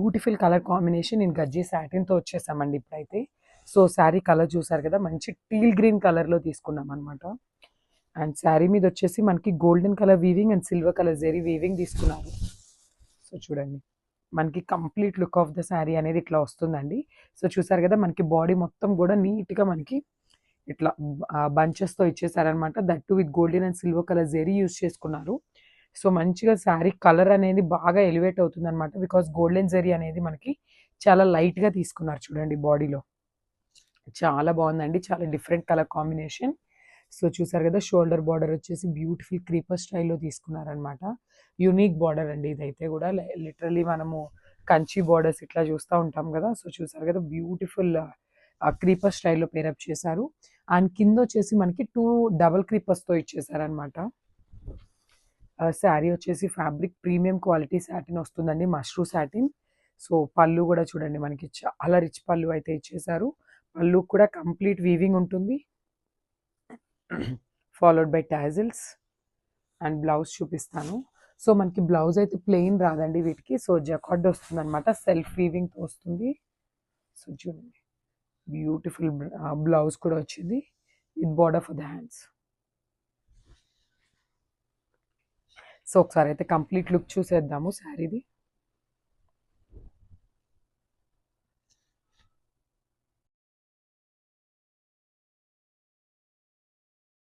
Beautiful colour combination in గజ్జి సాటిన్తో వచ్చేసామండి ఇప్పుడైతే. సో శారీ కలర్ చూసారు కదా, మంచి టీల్ గ్రీన్ కలర్లో తీసుకున్నాం అనమాట. అండ్ శారీ మీద వచ్చేసి మనకి golden colour weaving and silver colour zari weaving తీసుకున్నారు. సో చూడండి, మనకి complete look of the sari అనేది ఇట్లా వస్తుందండి. సో చూసారు కదా, మనకి బాడీ మొత్తం కూడా నీట్గా మనకి ఇట్లా బంచెస్తో ఇచ్చేసారనమాట. That too with golden and silver colour zari use చేసుకున్నారు. సో మంచిగా శారీ కలర్ అనేది బాగా ఎలివేట్ అవుతుంది అనమాట, బికాస్ గోల్డెన్ జెరీ అనేది మనకి చాలా లైట్గా తీసుకున్నారు. చూడండి బాడీలో చాలా బాగుందండి, చాలా డిఫరెంట్ కలర్ కాంబినేషన్. సో చూసారు కదా, షోల్డర్ బార్డర్ వచ్చేసి బ్యూటిఫుల్ క్రీపర్ స్టైల్లో తీసుకున్నారనమాట. యూనిక్ బార్డర్ అండి ఇదైతే కూడా. లిటరలీ మనము కంచి బార్డర్స్ ఇట్లా చూస్తూ ఉంటాం కదా. సో చూసారు కదా, బ్యూటిఫుల్ క్రీపర్ స్టైల్లో పేరప్ చేశారు. అండ్ కింద వచ్చేసి మనకి 2 డబల్ క్రీపర్స్తో ఇచ్చేసారనమాట. శారీ వచ్చేసి ఫ్యాబ్రిక్ ప్రీమియం క్వాలిటీ సాటిన్ వస్తుందండి, మష్రూ సాటిన్. సో పళ్ళు కూడా చూడండి, మనకి చాలా రిచ్ పళ్ళు అయితే ఇచ్చేసారు. పళ్ళు కూడా కంప్లీట్ వీవింగ్ ఉంటుంది, followed by tassels. And blouse చూపిస్తాను. సో మనకి బ్లౌజ్ అయితే ప్లెయిన్ రాదండి వీటికి. సో జకార్డ్ వస్తుంది అనమాట, సెల్ఫ్ వీవింగ్తో వస్తుంది. సో చూడండి, బ్యూటిఫుల్ బ్లౌజ్ కూడా వచ్చింది with border for the hands. So ఒకసారి అయితే కంప్లీట్ లుక్ చూసేద్దాము శారీది.